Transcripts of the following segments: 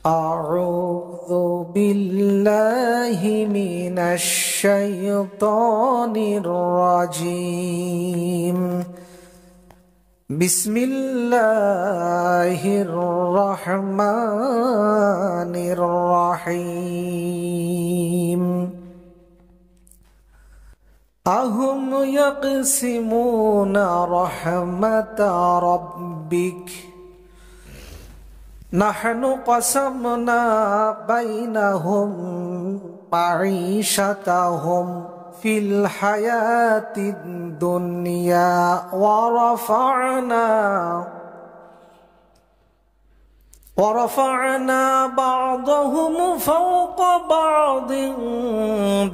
أعوذ بالله من الشيطان الرجيم بسم الله الرحمن الرحيم أهم يقسمون رحمة ربك نحن قسمنا بينهم معيشتهم في الحياة الدنيا ورفعنا بعضهم فوق بعض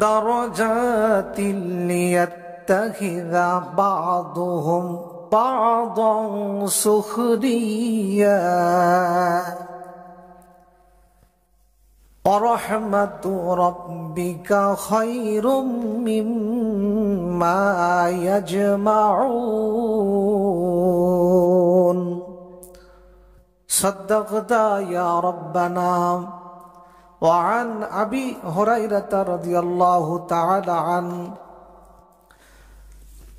درجات ليتخذ بعضهم بعضا سخريا ورحمة ربك خير مما يجمعون صدقت يا ربنا. وعن أبي هريرة رضي الله تعالى عنه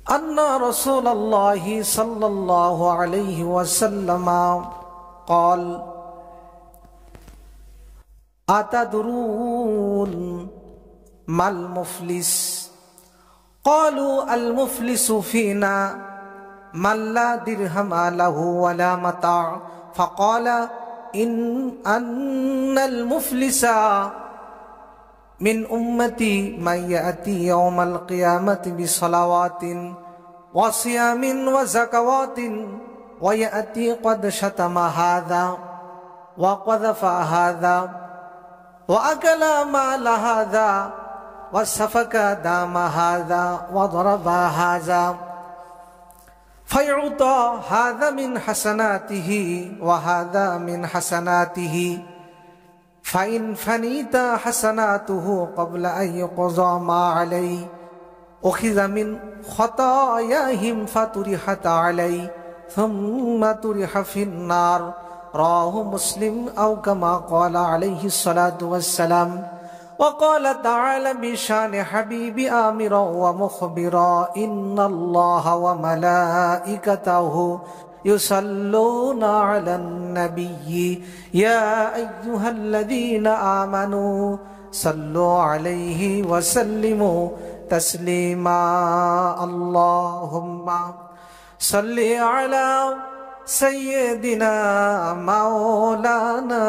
أن رسول الله صلى الله عليه وسلم قال أتدرون ما المفلس؟ قالوا المفلس فينا من لا درهم له ولا متاع. فقال أن المفلس من أمتي من يأتي يوم القيامة بصلوات وصيام وزكوات ويأتي قد شتم هذا وقذف هذا وأكل مال هذا وسفك دم هذا وضرب هذا فيعطى هذا من حسناته وهذا من حسناته فإن فنيت حسناته قبل أن يقضى ما عليه أخذ من خطاياهم فطرحت عليه ثم طرح في النار. رواه مسلم أو كما قال عليه الصلاة والسلام. وقال تعالى بشان حبيب آمرا ومخبرا إن الله وملائكته يصلون على النبي يا أيها الذين آمنوا صلوا عليه وسلموا تسليما. اللهم صل على سيدنا مولانا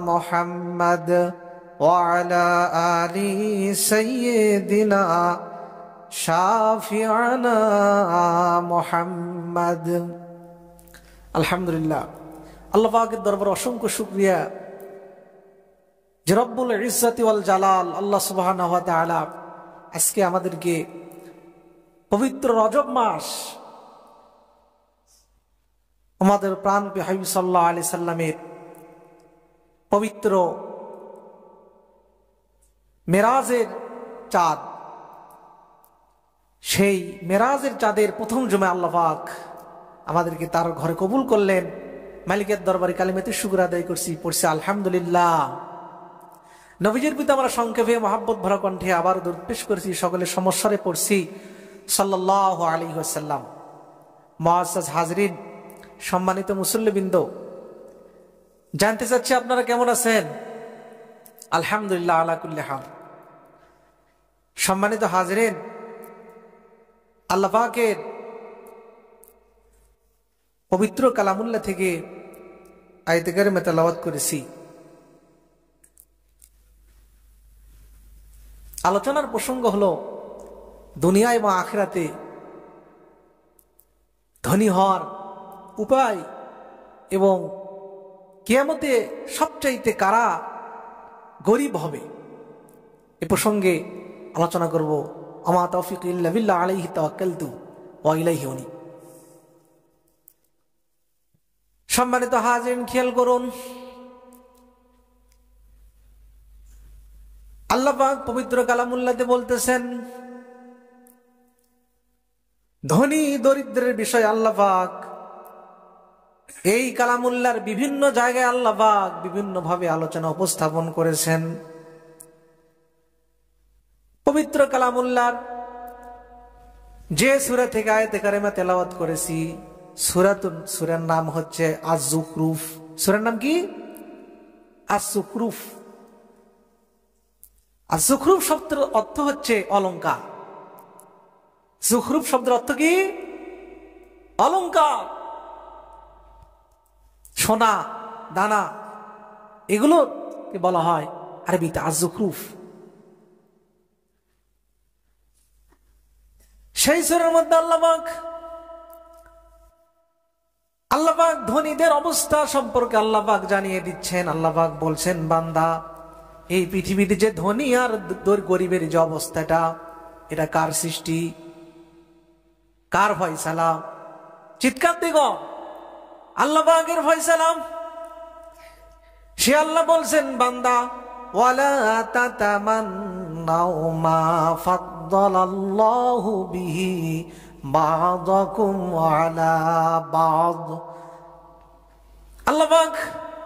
محمد وعلى آل سيدنا شافعنا محمد. আলহামদুলিল্লাহ, আল্লাহ পাকের দরবারে অসংখ্য শুকরিয়া যে রব্বুল ইজ্জতি ওয়াল জালাল আল্লাহ সুবহানাহু ওয়া তাআলা আজকে আমাদেরকে পবিত্র রজব মাস আমাদের প্রাণপ্রিয় হাবিব সাল্লাল্লাহু আলাইহি সাল্লামের পবিত্র মেরাজের চাঁদ, সেই মেরাজের চাঁদের প্রথম জুমা আল্লাহ পাক আমাদেরকে তার ঘরে কবুল করলেন। মালিকের দরবারে কালিমাতে শুকর আদায় করছি, পড়ছি আলহামদুলিল্লাহ। নবীজির প্রতি আমরা সংক্ষেপে মহাব্বত ভরা কণ্ঠে আবার দরুদ পেশ করেছি, সকলের সমস্যারে পড়ছি সাল্লাল্লাহু আলাইহি ওয়াসাল্লাম। মুআজ্জাজ হাজরিন, সম্মানিত মুসল্লিবৃন্দ, জানতে চাচ্ছি আপনারা কেমন আছেন? আলহামদুলিল্লাহ আলা কুল্লি হাল। সম্মানিত হাজরিন, আল্লাহ পাকের পবিত্র কালামুল্লাহ থেকে আয়াতে কারিমা তেলাওয়াত করেছি। আলোচনার প্রসঙ্গ হলো দুনিয়া এবং আখিরাতে ধনী হওয়ার উপায় এবং কিয়ামতে সবচাইতে কারা গরিব হবে, এ প্রসঙ্গে আলোচনা করব। আমা তাওফিক ইল্লা বিল্লাহ আলাইহি তাওয়াক্কালতু ওয়া ইলাইহি উনী। সম্মানিত হাজিরিন, খেয়াল করুন, আল্লাহ পাক পবিত্র কালামুল্লাহতে বলতেছেন ধনী দরিদ্রের বিষয় আল্লাহ পাক এই কালামুল্লাহর বিভিন্ন জায়গায় আল্লাহ পাক বিভিন্ন ভাবে আলোচনা উপস্থাপন করেছেন। পবিত্র কালামুল্লাহর যে সূরা থেকে আয়াতে কারিমা তেলাওয়াত করেছি, সূরার নাম হচ্ছে আজ-জুখরুফ। সূরার নাম কি? আজ-জুখরুফ। আজ-জুখরুফ শব্দের অর্থ হচ্ছে অলংকার। জুখরুফ শব্দের অর্থ কি? অলংকার, সোনা দানা, এগুলো বলা হয় আরবিতে আজ-জুখরুফ। সেই সূরার মধ্যে আল্লাহ পাক ধনীদের অবস্থা সম্পর্কে আল্লাহ পাক জানিয়ে দিচ্ছেন। আল্লাহ পাক বলছেন, বান্দা, এই পৃথিবীতে যে ধনী আর গরিবের যে অবস্থাটা, এটা কার সৃষ্টি, কার ফয়সালা? চিৎকার দিগ, আল্লাহ পাকের ফয়সালা। সে আল্লাহ বলছেন, বান্দা, ওয়ালা তাতামান্নাউ মা ফাদ্দালাল্লাহু বিহি বা'দাকুম আলা বা'দ। আল্লাহ পাক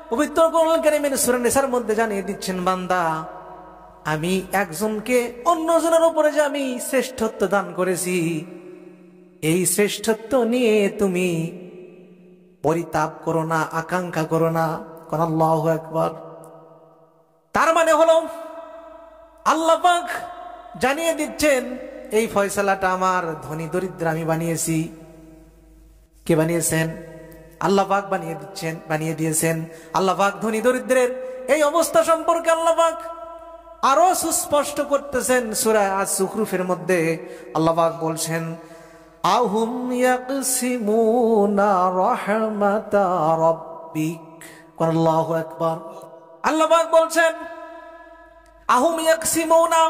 পবিত্র কোরআন কারীমের সূরা নিসার মধ্যে জানিয়ে দিচ্ছেন, বান্দা, আমি একজনকে অন্যজনের উপরে যে আমি শ্রেষ্ঠত্ব দান করেছি, এই শ্রেষ্ঠত্ব নিয়ে তুমি পরিতাপ করো না, আকাঙ্ক্ষা করো না। কোন আল্লাহু আকবার। তার মানে হলো আল্লাহ পাক জানিয়ে দিচ্ছেন, এই ফয়সালাটা আমার ধনী দরিদ্র আমি বানিয়েছি। কে বানিয়েছেন? আল্লাহ পাক বানিয়ে দিয়েছেন। আল্লাহ পাক ধনী দরিদ্রের এই অবস্থা সম্পর্কে আল্লাহ পাক আরো সুস্পষ্ট করতেছেন সূরা আজ-জুখরুফের মধ্যে। আল্লাহ পাক বলছেন, আহুম ইয়াকসিমুনা রাহমাতা রাব্বিক। কোন আল্লাহু আকবার। আল্লাহ পাক বলছেন, আহুম ইয়াকসিমুনা,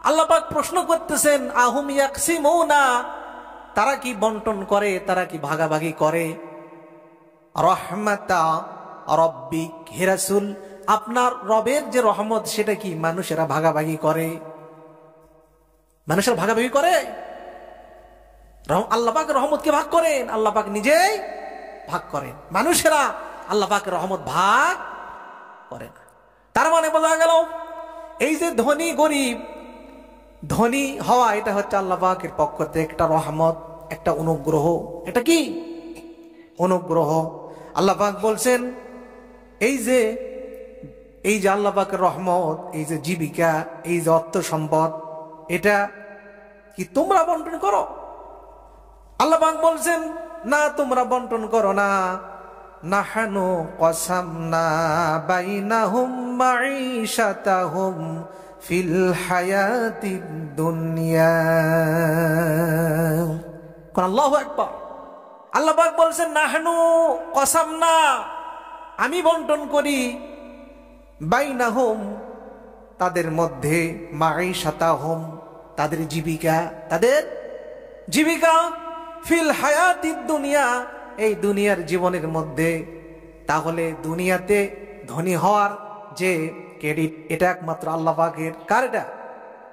আল্লাহ পাক প্রশ্ন করতেছেন, আহুম ইয়াকসিমুনা, তারা কি বন্টন করে, তারা কি ভাগাভাগি করে? রহমাতা রাব্বিক, হে রাসূল, আপনার রবের যে রহমত সেটা কি মানুষেরা ভাগাভাগি করে? মানুষেরা ভাগাভাগি করে? আল্লাহ পাক রহমতকে ভাগ করেন? আল্লাহ পাক নিজেই ভাগ করেন, মানুষেরা আল্লাহ পাকের রহমত ভাগ করে না। তার মানে বোঝা গেল, এই যে ধনী গরিব, ধনী হওয়া এটা হচ্ছে আল্লাহ পাকের পক্ষ থেকে একটা রহমত, একটা অনুগ্রহ। এটা কি? অনুগ্রহ। আল্লাহ পাক বলছেন, এই যে আল্লাহ পাকের রহমত, এই যে জীবিকা, এই যে অর্থ সম্পদ, এটা কি তোমরা বন্টন করো? আল্লাহ পাক বলছেন, না, তোমরা বন্টন করো না। নাহানু কসামনা বাইনাহুম মাঈশাতাহুম ফিল হায়াতিদ দুনিয়া। কোন আল্লাহু আকবার। আল্লাহ পাক বলছেন, নাহানু কসামনা, আমি বন্টন করি, বাইনাহুম, তাদের মধ্যে, মাঈশাতাহুম, তাদের জীবিকা, ফিল হায়াতিদ দুনিয়া, এই দুনিয়ার জীবনের মধ্যে। তাহলে দুনিয়াতে ধনী হওয়ার যে ক্রেডিট, এটা একমাত্র আল্লাহ পাকের। কার এটা?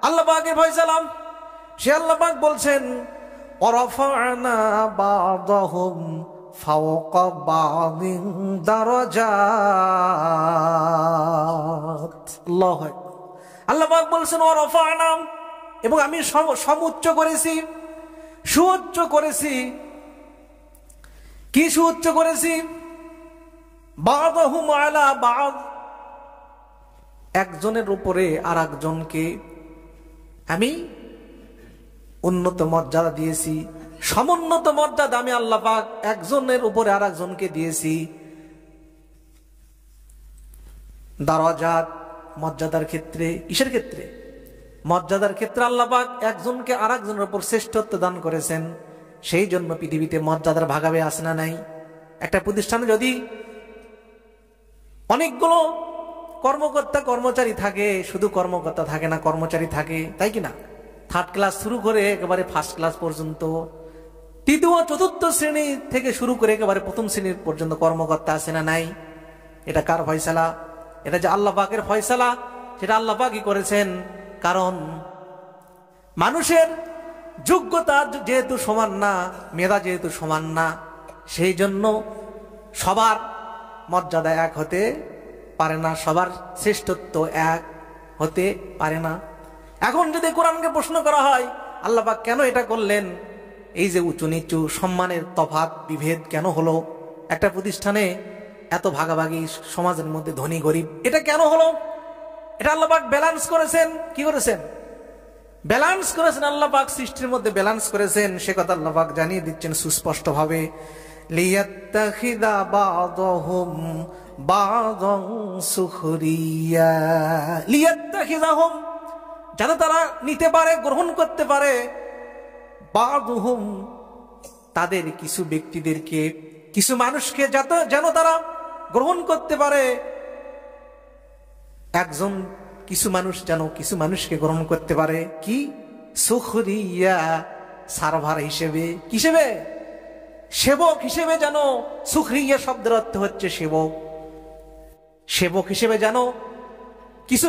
আল্লাহ পাকের ফয়সালা। সে আল্লাহ পাক বলছেন, ওয়ারাফা'না বা'দাহুম ফাওকা বা'দিন দারাজাত। আল্লাহু আকবার। আল্লাহ পাক বলছেন, ওয়ারাফা'না, এবং আমি সমুচ্চ করেছি, সুউচ্চ করেছি। কি সুউচ্চ করেছি? বা'দাহুম আলা বা'দ, একজনের উপরে আর একজনকে আমি উন্নত মর্যাদা দিয়েছি, সমুন্নত মর্যাদা আমি আল্লাহ পাক একজনের উপরে আর একজনকে দিয়েছি। দারাজাত, মর্যাদার ক্ষেত্রে। কিসের ক্ষেত্রে? মর্যাদার ক্ষেত্রে আল্লাহ পাক একজনকে আর একজনের উপর শ্রেষ্ঠত্ব দান করেছেন। সেই জন্য পৃথিবীতে মর্যাদার ভাগাবে আসে না নাই? একটা প্রতিষ্ঠানে যদি অনেকগুলো কর্মকর্তা কর্মচারী থাকে, শুধু কর্মকর্তা থাকে না, কর্মচারী থাকে, তাই কিনা? থার্ড ক্লাস শুরু করে একেবারে ফার্স্ট ক্লাস পর্যন্ত, তৃতীয় চতুর্থ শ্রেণী থেকে শুরু করে একেবারে প্রথম শ্রেণীর পর্যন্ত কর্মকর্তা আছে না নাই? এটা কার ফয়সালা? এটা যে আল্লাহ পাকের ফয়সালা, সেটা আল্লাহ পাকই করেছেন। কারণ মানুষের যোগ্যতা যেহেতু সমান না, মেধা যেহেতু সমান না, সেই জন্য সবার মর্যাদা এক হতে পারে না, সবার শ্রেষ্ঠত্ব এক হতে পারে না। এখন যদি কোরআনকে প্রশ্ন করা হয় আল্লাহ পাক কেন এটা করলেন, এই যে উঁচু নিচু সম্মানের তফাৎ বিভেদ কেন হলো, একটা প্রতিষ্ঠানে এত ভাগাভাগি, সমাজের মধ্যে ধনী গরিব, এটা কেন হলো? এটা আল্লাহ পাক ব্যালেন্স করেছেন। কি করেছেন? ব্যালেন্স করেছেন। আল্লাহ পাক সৃষ্টির মধ্যে ব্যালেন্স করেছেন, সে কথা আল্লাহ পাক জানিয়ে দিচ্ছেন সুস্পষ্ট ভাবে। লিয়াত্তাখিযা বা'দুহুম বা'দান সুখরিয়া, লিয়াত্তাখিযাহুম, যাতে তারা নিতে পারে, গ্রহণ করতে পারে, বা'দুহুম, তাদের কিছু ব্যক্তিদেরকে, কিছু মানুষকে যেন তারা গ্রহণ করতে পারে। একজন কিছু মানুষ যেন কিছু মানুষকে গ্রহণ করতে পারে। কি? সুখরিয়া, সার্ভার হিসেবে, হিসেবে সেবক হিসেবে যেন। সুখরিয়া শব্দের অর্থ হচ্ছে সেবক। সেবক হিসেবে যেন কিছু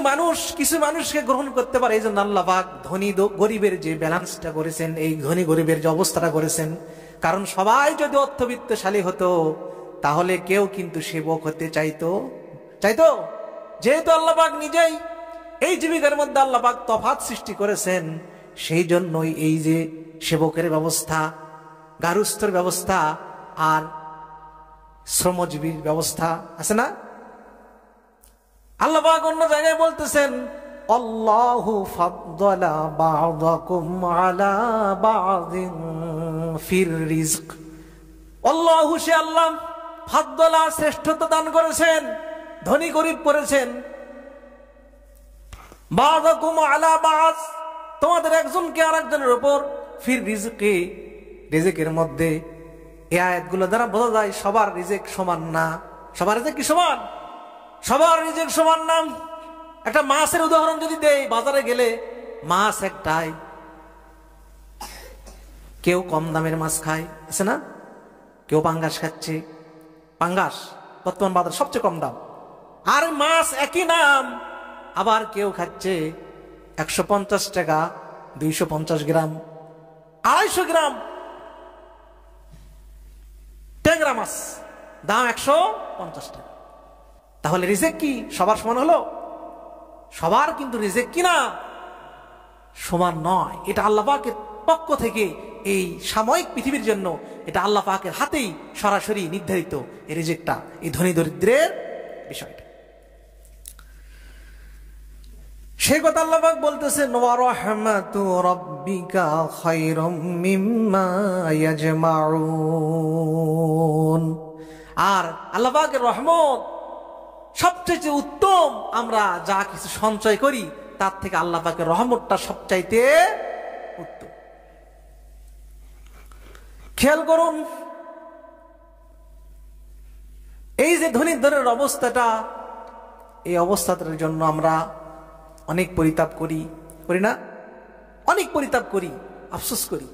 মানুষকে গ্রহণ করতে পারে। এই জন্য আল্লাহ পাক ধনী গরিবের যে ব্যালেন্সটা করেছেন, এই ধনী গরিবের যে অবস্থাটা করেছেন, কারণ সবাই যদি অর্থবিত্তশালী হতো তাহলে কেউ কিন্তু সেবক হতে চাইতো? যেহেতু আল্লাহ পাক নিজেই এই জীবিকার মধ্যে আল্লাহ পাক তফাৎ সৃষ্টি করেছেন, সেই জন্যই এই যে সেবকের ব্যবস্থা, গারুস্থর ব্যবস্থা আর শ্রমজীবীর ব্যবস্থা আছে না? আল্লাহ পাক অন্য জায়গায় বলতেছেন, আল্লাহু ফাদ্দালা বা'দাকুম আলা বা'দিন ফির রিজক। আল্লাহু, সে আল্লাহ, ফাদ্দালা, শ্রেষ্ঠত্ব দান করেছেন, ধনী গরিব করেছেন, বা'দাকুম আলা বা'দ, তোমাদের একজনকে আরেকজনের উপর, ফির রিজকে, রিজকের মধ্যে। এই আয়াতগুলো দ্বারা বোঝা যায় সবার রিজক সমান না। সবার রিজক কি সমান? সবার রিজক সমান না। একটা মাছের উদাহরণ যদি দেই, বাজারে গেলে মাছ একটাই, কেউ কম দামের মাছ খায়, আছে না? কেউ পাঙ্গাস খাচ্ছে, পাঙ্গাস বর্তমান বাজারে সবচেয়ে কম দাম। আর মাছ একই নাম, আবার কেউ খাচ্ছে 150 টাকা 250 গ্রাম, 250 গ্রাম ট্যাংরা মাছ, দাম 150 টাকা। তাহলে রিজেক কি সবার সমান হলো? সবার কিন্তু রিজেক কি না, সমান নয়। এটা আল্লাহ পাকের পক্ষ থেকে এই সাময়িক পৃথিবীর জন্য, এটা আল্লাহ পাকের হাতেই সরাসরি নির্ধারিত এই রিজেকটা, এই ধনী দরিদ্রের বিষয়টা। সেই কথা আল্লাহ পাক বলতেছেন, ওয়া রাহমাতু রাব্বিকা খায়রুম মিম্মা ইয়াজমাউন। আর আল্লাহ পাকের রহমত সবচেয়ে উত্তম। আমরা যা কিছু সঞ্চয় করি তার থেকে আল্লাহ পাকের রহমতটা সবচাইতে উত্তম। খেয়াল করুন, এই যে ধনী ধনের অবস্থাটা, এই অবস্থাটার জন্য আমরা অনেক পরিতাপ করি না? অনেক পরিতাপ করি, আফসোস করি।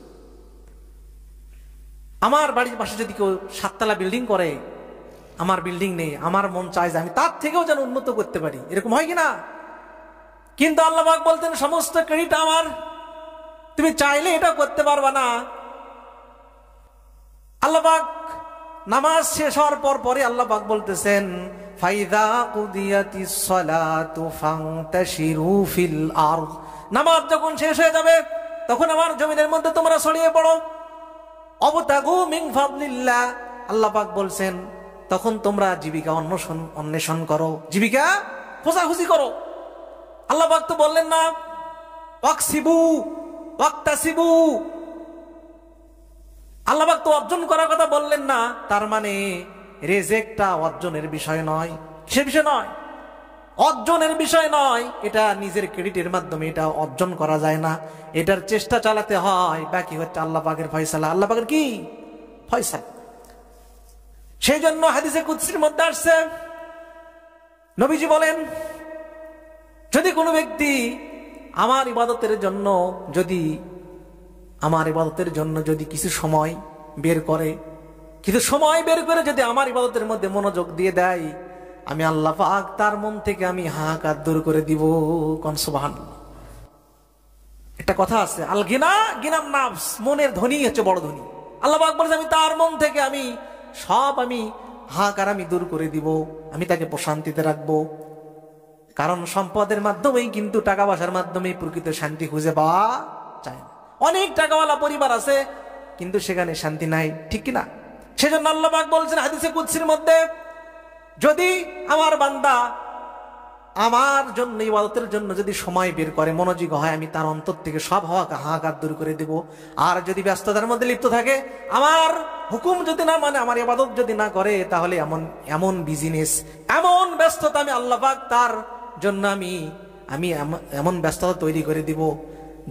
আমার বাড়ির পাশে যদি কেউ 7 তলা বিল্ডিং করে, আমার বিল্ডিং নেই, আমার মন চায় যে আমি তার থেকেও যেন উন্নত করতে পারি, এরকম হয় কিনা? কিন্তু আল্লাহ পাক বলতেন সমস্ত ক্রেডিট আমার, তুমি চাইলে এটা করতে পারবা না। আল্লাহ পাক নামাজ শেষ হওয়ার পরে আল্লাহ পাক বলতেছেন, ফাইদা কুদিয়াতিস সালাতু ফান্তাশিরু ফিল আরদ, নামাজ যখন শেষ হয়ে যাবে তখন আমার জমিনের মধ্যে তোমরা ছড়িয়ে পড়ো। অবতাগু মিন ফাদলিল্লাহ, আল্লাহ পাক বলছেন তখন তোমরা জীবিকা অন্বেষণ করো, জীবিকা খোঁজাখুঁজি করো। আল্লাহ পাক তো বললেন না ওয়াকসিবু ওয়াক্তাসিবু, আল্লাহ পাক তো অর্জন করার কথা বললেন না। তার মানে রিজেকটা অর্জনের বিষয় নয়, সে বিষয় নয়, অর্জনের বিষয় নয়। এটা নিজের ক্রেডিটের মাধ্যমে এটা অর্জন করা যায় না, এটার চেষ্টা চালাতে হয়। বাকি হচ্ছে আল্লাহ পাকের ফয়সালা। আল্লাহ পাকের কি ফয়সালা? সেই জন্য হাদিসে কুদসির মধ্যে আসছে, নবীজি বলেন, যদি কোনো ব্যক্তি আমার ইবাদতের জন্য যদি কিছু সময় বের করে যদি আমার ইবাদতের মধ্যে মনোযোগ দিয়ে দেয়, আমি আল্লাহ পাক তার মন থেকে আমি হাহাকার দূর করে দিব। কোন সুবহানাল্লাহ। একটা কথা আছে, আল গিনা গিনাম নাফস, মনের ধনী হচ্ছে বড় ধনী। আল্লাহ পাক বলেছে আমি তার মন থেকে আমি হাহাকার আমি দূর করে দিব, আমি তাকে প্রশান্তিতে রাখবো। কারণ সম্পদের মাধ্যমেই কিন্তু টাকা পয়সার মাধ্যমে প্রকৃত শান্তি খুঁজে পাওয়া যায় না। অনেক টাকাওয়ালা পরিবার আছে কিন্তু সেখানে শান্তি নাই, ঠিক কিনা? সেজন্য আল্লাহ পাক বলছেন হাদিসে কুদসির মধ্যে, যদি আমার বান্দা আমার জন্য, ইবাদতের জন্য যদি সময় বের করে, মনোযোগী হয়, আমি তার অন্তর থেকে সব হাহাকার দূর করে দেব। আর যদি ব্যস্ততার মধ্যে লিপ্ত থাকে, আমার হুকুম যদি না মানে, আমার ইবাদত যদি না করে, তাহলে এমন বিজনেস, এমন ব্যস্ততা আমি আল্লাহ পাক তার জন্য আমি এমন ব্যস্ততা তৈরি করে দিব,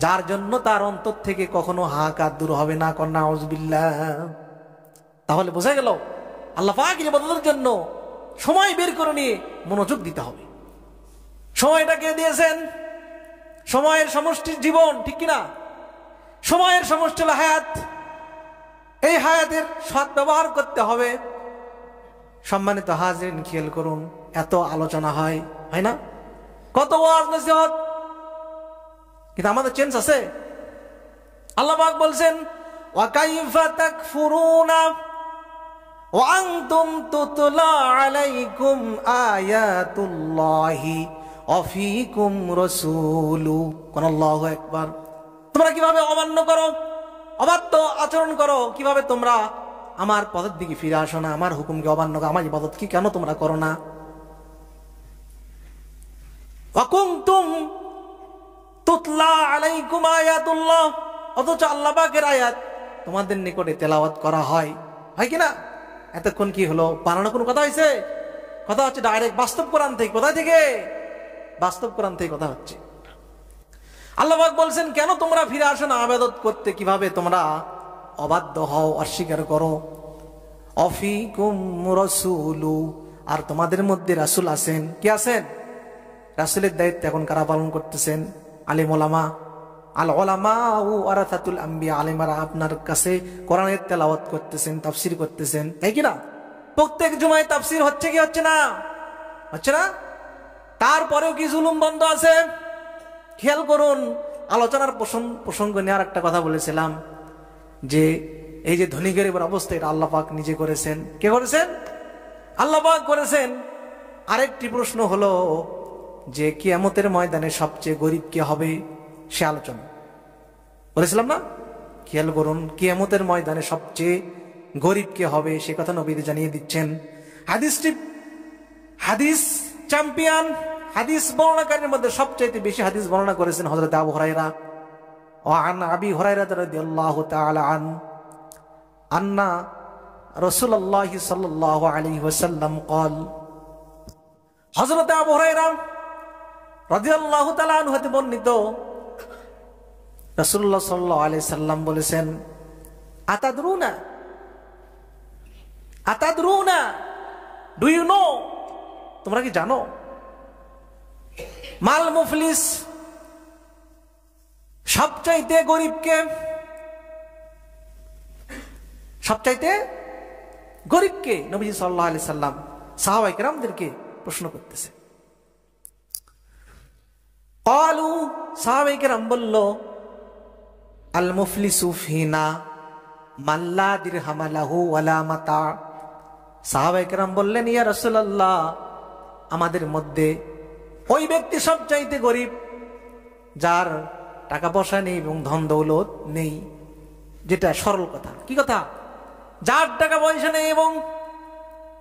যার জন্য তার অন্তর থেকে কখনো হাহাকার দূর হবে না। কন্যা আউযুবিল্লাহ। তাহলে বোঝা গেল আল্লাহ পাক ইবাদতের জন্য সময় বের করে নিয়ে মনোযোগ দিতে হবে। সময়টাকে দিয়েছেন, সময়ের সমষ্টি জীবন, ঠিক কিনা? সময়ের সমষ্টি হলো হায়াত। এই হায়াতের সৎ ব্যবহার করতে হবে। সম্মানিত হাজিরিন, খেয়াল করুন, এত আলোচনা হয় না? কত ওয়াজ নসিহত, কিন্তু আমাদের চেঞ্জ আছে? আল্লাহ পাক বলছেন ওয়া কাইফা তাকফুরুনা ওয়া আনতুম তুতলা আলাইকুম আয়াতুল্লাহি ওয়া ফীকুম রাসূলু। কোন আল্লাহু আকবার। তোমরা কিভাবে অমান্য করো, অবাধ্য আচরণ করো, কিভাবে তোমরা আমার পথের দিকে ফিরে আসো না, আমার হুকুমকে অমান্য করো, আমার ইবাদত কি কেন তোমরা করো না? ওয়া কুনতুম তুতলা আলাইকুম আয়াতুল্লাহ, অথচ আল্লাহ পাকের আয়াত তোমাদের নিকটে তেলাওয়াত করা হয় কিনা? এতক্ষণ কি হলো? বানানো কোনো কথা হয়েছে? কথা হচ্ছে ডাইরেক্ট বাস্তব কোরআন থেকে। কোথায় থেকে? বাস্তব কোরআন থেকে কথা হচ্ছে। আল্লাহ পাক বলছেন কেন তোমরা ফিরে আসো না ইবাদত করতে, কিভাবে তোমরা অবাধ্য হও, অস্বীকার করো। অফিকুম রাসূলু, আর তোমাদের মধ্যে রাসূল আছেন। কি আছেন? রাসূলের দায়িত্ব এখন কারা পালন করতেছেন? আলিম ওলামা। আল ওলামা ওয়ারাসাতুল আম্বিয়া, আলেমারা আপনার কাছে কোরআনের তেলাওয়াত করতেছেন, তাফসীর করতেছেন, তাই কি না? প্রত্যেক জুমায় তাফসীর হচ্ছে কি হচ্ছে না? হচ্ছে না? তারপরেও কি জুলুম বন্ধ আছে? খেয়াল করুন, আলোচনার প্রসঙ্গ নিয়ে আর একটা কথা বলেছিলাম যে এই যে ধনী গরিবের অবস্থা, এটা আল্লাহ পাক নিজে করেছেন। কে করেছেন? আল্লাহ পাক করেছেন। আরেকটি প্রশ্ন হলো যে কিয়ামতের ময়দানে সবচেয়ে গরিব কে হবে, সে আলোচনা বলেছিলাম না? খেয়াল করুন, কিয়ামতের ময়দানে সবচেয়ে গরিব কে হবে সে কথা নবীজি জানিয়ে দিচ্ছেন। হাদিস চ্যাম্পিয়ন, হাদিস বর্ণনাকারীর মধ্যে সবচেয়ে বেশি হাদিস বর্ণনা করেছেন হযরত আবু হুরায়রা। ওয়া আন আবি হুরায়রা রাদিয়াল্লাহু তাআলা আন্না রাসূলুল্লাহ সাল্লাল্লাহু আলাইহি ওয়াসাল্লাম قال, হযরত আবু হুরায়রা রাদিয়াল্লাহু তাআলা আনহু হতে বর্ণিত, রাসূলুল্লাহ সাল্লাল্লাহু আলাইহি সাল্লাম বলেছেন, আতাদরুনা, ডু ইউ নো, তোমরা কি জানো, মাল মুফলিস, সবচাইতে গরিবকে, সবচাইতে গরিবকে? নবীজি সাল্লাল্লাহু আলাইহি সাল্লাম সাহাবায়ে কেরামদেরকে প্রশ্ন করতেছে। ক্বালু, সাহাবায়ে কেরাম বলল, আল মুফলিসু ফিনা মান লা দিরহাম লাহু ওয়ালা মাতা। সাহাবায়ে কেরাম বললেন, ইয়া রাসূলুল্লাহ, আমাদের মধ্যে ওই ব্যক্তি সবচাইতে গরিব যার টাকা পয়সা নেই এবং ধন দৌলত নেই। যেটা সরল কথা। কি কথা? যার টাকা পয়সা নেই এবং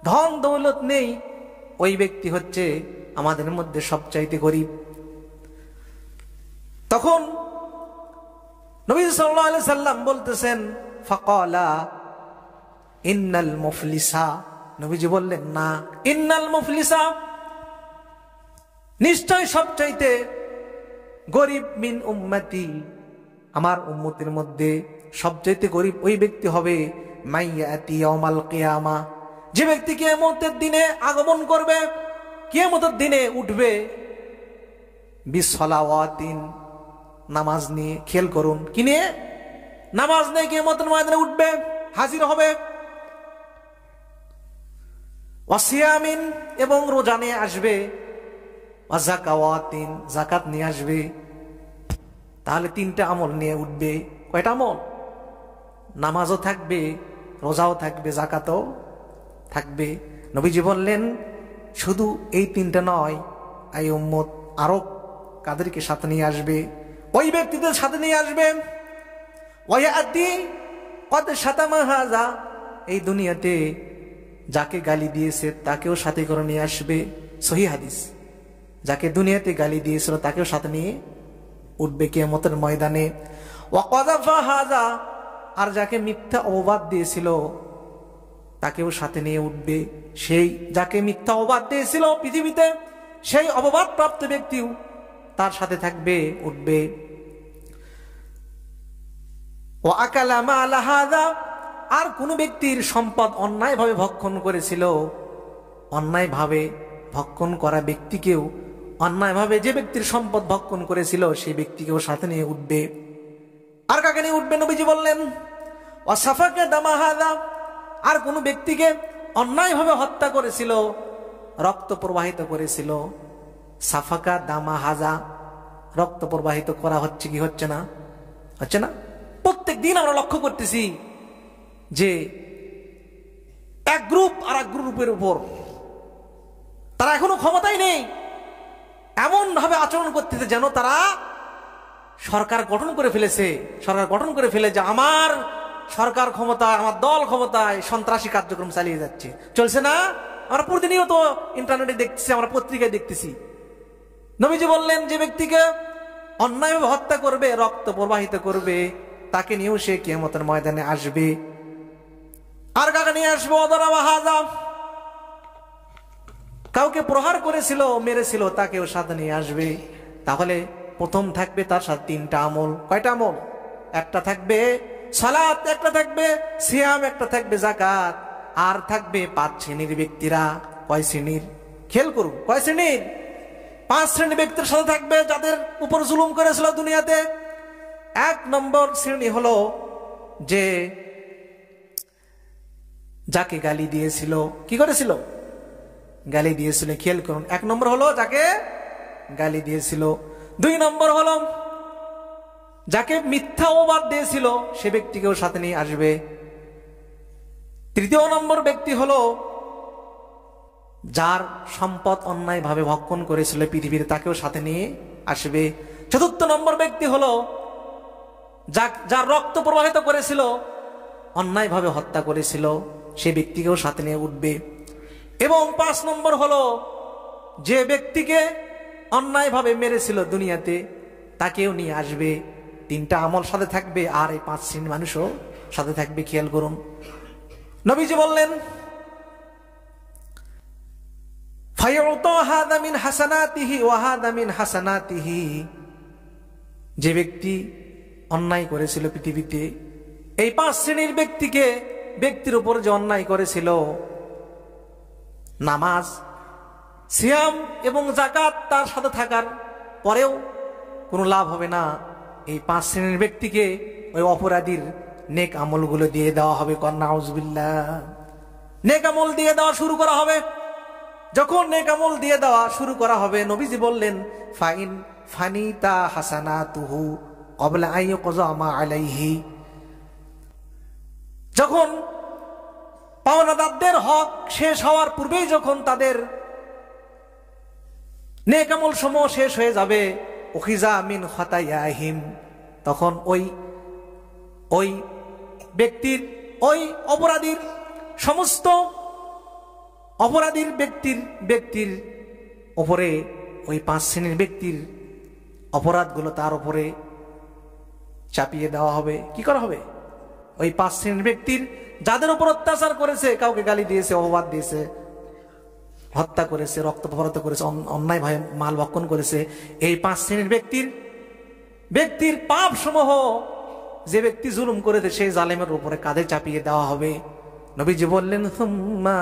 ধন দৌলত নেই, ওই ব্যক্তি হচ্ছে আমাদের মধ্যে সবচাইতে গরিব। তখন নবী সাল্লাল্লাহু আলাইহি সাল্লাম বলতেছেন, ফাকালা ইন্নাল মুফলিসা, নবীজি বললেন না, ইন্নাল মুফলিসা, নিশ্চয় সবচাইতে গরিব মিন উম্মতি, আমার উম্মতের মধ্যে সবচাইতে গরিব ওই ব্যক্তি হবে মাইয়াতি ইয়াউমাল কিয়ামা, যে ব্যক্তি কিয়ামতের দিনে আগমন করবে, কিয়ামতের দিনে উঠবে বিসসালাওয়াতিন, নামাজ নিয়ে। খেয়াল করুন, কি নিয়ে? নামাজ নিয়ে কিয়ামতের ময়দানে উঠবে, হাজির হবে। ওয়াসিয়ামিন, এবং রোজা নিয়ে আসবে। ওয়াজাকাওয়াতিন, যাকাত নিয়ে আসবে। তাহলে তিনটা আমল নিয়ে উঠবে। কয়টা আমল? নামাজও থাকবে, রোজাও থাকবে, যাকাতও থাকবে। নবীজি বললেন শুধু এই তিনটা নয়, এই উম্মত আরো কাদেরকে সাথে নিয়ে আসবে, ওই ব্যক্তিদের সাথে নিয়ে আসবে। ওয়ায়াতি কদ শাতামা হাযা, এই দুনিয়াতে যাকে গালি দিয়েছে তাকেও সাথে করে নিয়ে আসবে। সহিহ হাদিস। যাকে দুনিয়াতে গালি দিয়েছিল তাকেও সাথে নিয়ে উঠবে কিয়ামতের ময়দানে। ওয়া কাযাফা হাযা, আর যাকে মিথ্যা অপবাদ দিয়েছিল তাকেও সাথে নিয়ে উঠবে। সেই যাকে মিথ্যা অপবাদ দিয়েছিল পৃথিবীতে, সেই অপবাদ প্রাপ্ত ব্যক্তিও তার সাথে থাকবে, উঠবে। ওয়া আকালা মাল হাযা, আর কোন ব্যক্তির সম্পদ অন্যায়ভাবে ভক্ষণ করেছিল, অন্যায়ভাবে ভক্ষণ করা ব্যক্তিকেও, অন্যায়ভাবে যে ব্যক্তির সম্পদ ভক্ষণ করেছিল সেই ব্যক্তিকেও সাথে নিয়ে উঠবে। আর কাকে নিয়ে উঠবে? নবীজি বললেন ওয়া সাফাকা দামা হাযা, আর কোন ব্যক্তিকে অন্যায়ভাবে হত্যা করেছিল, রক্ত প্রবাহিত করেছিল। সাফাকা দামা হাযা, রক্ত প্রবাহিত করা হচ্ছে কি হচ্ছে না? হচ্ছে না? প্রত্যেক দিন আমরা লক্ষ্য করতেছি যে এক গ্রুপ আর এক গ্রুপের উপর তারা এখনো ক্ষমতায় নেই, এমন ভাবে আচরণ করতেছে যেন তারা সরকার গঠন করে ফেলেছে। সরকার গঠন করে ফেলে যে আমার সরকার ক্ষমতায়, আমার দল ক্ষমতায়, সন্ত্রাসী কার্যক্রম চালিয়ে যাচ্ছে। চলছে না? আমরা প্রতিনিয়ত ইন্টারনেটে দেখতেছি, আমরা পত্রিকায় দেখতেছি। নবীজি বললেন যে ব্যক্তিকে অন্যায়ভাবে হত্যা করবে, রক্ত প্রবাহিত করবে, তাকে নিয়েও সে কিয়ামতের ময়দানে আসবে। আর কাকে নিয়ে আসবে? ওয়াদারাবা হাযা, কাউকে প্রহার করেছিল, মেরেছিল, তাকেও সাথে নিয়ে আসবে। তাহলে প্রথম থাকবে তার সাথে তিনটা আমল। কয়টা আমল? একটা থাকবে সালাত, একটা থাকবে সিয়াম, একটা থাকবে যাকাত, আর থাকবে 5 শ্রেণীর ব্যক্তিরা। কয় শ্রেণীর? খেয়াল করুন, কয় শ্রেণীর? 5 শ্রেণীর ব্যক্তির সাথে থাকবে যাদের উপর জুলুম করেছিল দুনিয়াতে। 1 নম্বর শ্রেণী হলো যে যাকে গালি দিয়েছিল। কি করেছিল? গালি দিয়েছিল। খেয়াল করুন, 1 নম্বর হলো যাকে গালি দিয়েছিল। 2 নম্বর হলো যাকে মিথ্যা অপবাদ দিয়েছিল, সে ব্যক্তিকেও সাথে নিয়ে আসবে। 3 নম্বর ব্যক্তি হলো যার সম্পদ অন্যায়ভাবে ভক্ষণ করেছিল পৃথিবীর, তাকেও সাথে নিয়ে আসবে। 4 নম্বর ব্যক্তি হলো যার রক্ত প্রবাহিত করেছিল, অন্যায়ভাবে হত্যা করেছিল, সে ব্যক্তিকেও সাথে নিয়ে উঠবে। এবং 5 নম্বর হলো যে ব্যক্তিকে অন্যায়ভাবে মেরেছিল দুনিয়াতে, তাকেও নিয়ে আসবে। 3টা আমল সাথে থাকবে, আর এই 5 শ্রেণীর মানুষও সাথে থাকবে। খেয়াল করুন, নবীজি বললেন ফায়ুতা হাযা মিন হাসানাতিহি ওয়া হাযা মিন হাসানাতিহি, যে ব্যক্তি অন্যায় করেছিল পৃথিবীতে, এই 5 শ্রেণীর ব্যক্তির উপর যে অন্যায় করেছিল, নামাজ, সিয়াম এবং যাকাত তার সাথে থাকার পরেও কোনো লাভ হবে না। এই 5 শ্রেণীর ব্যক্তিকে ওই অপরাধীর নেক আমলগুলো দিয়ে দেওয়া হবে। নাউজুবিল্লাহ। নেক আমল দিয়ে দেওয়া শুরু করা হবে। যখন নেক আমল দিয়ে দেওয়া শুরু করা হবে, নবীজি বললেন ফাইন ফানিতা হাসানাতুহু ক্বাবলা আন ইউকযা মা আলাইহি, যখন পাওনাদারদের হক শেষ হওয়ার পূর্বেই যখন তাদের নেক আমল সমূহ শেষ হয়ে যাবে, উখিযা মিন খাতায়াহিম, তখন ওই ব্যক্তির, ওই অপরাধীর, সমস্ত অপরাধীর ব্যক্তির উপরে ওই 5 শ্রেণীর ব্যক্তির অপরাধগুলো তার উপরে চাপিয়ে দেওয়া হবে। কি করা হবে? ওই 5 শ্রেণীর ব্যক্তির যাদের উপর অত্যাচার করেছে, কাউকে গালি দিয়েছে, অপবাদ দিয়েছে, হত্যা করেছে, রক্ত প্রবাহিত করেছে, অন্যায় ভাবে মাল ভক্ষণ করেছে, এই 5 শ্রেণীর ব্যক্তির পাপ সমূহ যে ব্যক্তি জুলুম করেছে সেই জালেমের উপরে কাঁধে চাপিয়ে দেওয়া হবে। নবীজি বললেন সুম্মা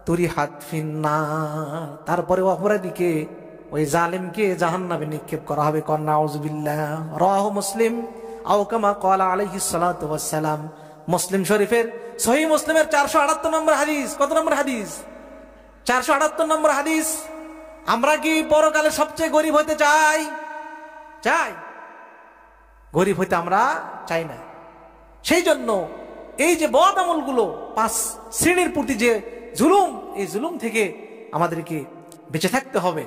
তুরিহাত ফিন্নার, তারপরে অপরাধীকে, ওই জালেমকে জাহান্নামে নিক্ষেপ করা হবে। নাউজুবিল্লাহ। রাওয়াহু মুসলিম আও কামা ক্বালা আলাইহিস সালাতু ওয়াস সালাম। মুসলিম শরীফের সহিহ মুসলিমের 478 নম্বর হাদিস। কত নম্বর হাদিস? 478 নম্বর হাদিস। আমরা কি পরকালে সবচেয়ে গরিব হইতে চাই? গরিব হইতে আমরা চাই না। সেই জন্য এই যে বদ আমলগুলো 5 শ্রেণীর প্রতি যে জুলুম, এই জুলুম থেকে আমাদেরকে বেঁচে থাকতে হবে।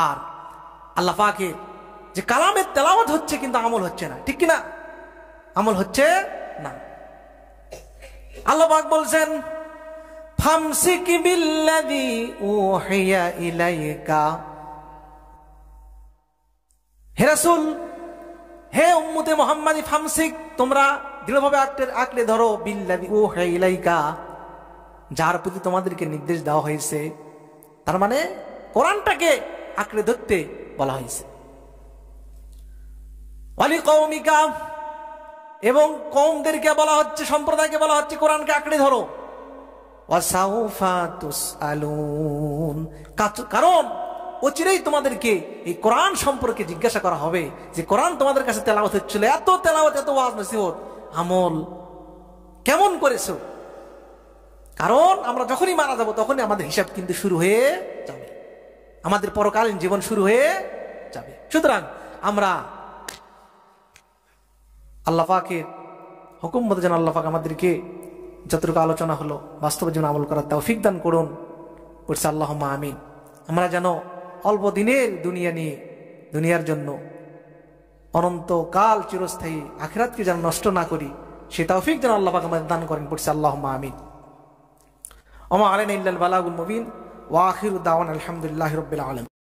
আর আল্লাহ পাকের যে কালামের তেলাওয়াত হচ্ছে কিন্তু আমল হচ্ছে না, ঠিক কিনা? আমল হচ্ছে না। আল্লাহ পাক বলছেন ফামসিক বিল্লাযী উহিয়া ইলাইকা, হে রাসূল, হে উম্মতে মুহাম্মাদি, ফামসিক, তোমরা দৃঢ়ভাবে আঁকড়ে ধরো, বিল্লাযী উহিয়া ইলাইকা, যার প্রতি তোমাদেরকে নির্দেশ দেওয়া হয়েছে। তার মানে কোরআনটাকে আঁকড়ে ধরতে বলা হয়েছে। ওয়ালি কওমিকা, এবং কওমদেরকে বলা হচ্ছে, সম্প্রদায়কে বলা হচ্ছে কোরআনকে আঁকড়ে ধরো। ওয়াসাউফা তুসআলুন, কারণ অচিরেই তোমাদেরকে এই কোরআন সম্পর্কে জিজ্ঞাসা করা হবে যে কোরআন তোমাদের কাছে তেলাওয়াত হচ্ছিল, এত তেলাওয়াত, এত ওয়াজ নসিহত, আমল কেমন করেছো? কারণ আমরা যখনই মারা যাব তখনই আমাদের হিসাব কিন্তু শুরু হয়ে যাবে, আমাদের পরকালীন জীবন শুরু হয়ে যাবে। সুতরাং আমরা আল্লাহ পাকের হুকুম মতো যেন আল্লাহ পাক আমাদেরকে যতটুকু আলোচনা হলো বাস্তব জীবনে আমল করার তৌফিক দান করুন, বলছে আল্লাহুম্মা আমিন। আমরা যেন অল্প দিনের দুনিয়া নিয়ে, দুনিয়ার জন্য অনন্তকাল চিরস্থায়ী আখিরাতকে যেন নষ্ট না করি, সে তৌফিক যেন আল্লাহ পাক আমাদের দান করেন, বলছে আল্লাহুম্মা আমিন। ওমা আলাইনা ইল্লাল বালাগুল মুবিন, ওয়া আখিরু দাওয়ানা আলহামদুলিল্লাহি রাব্বিল আলামিন।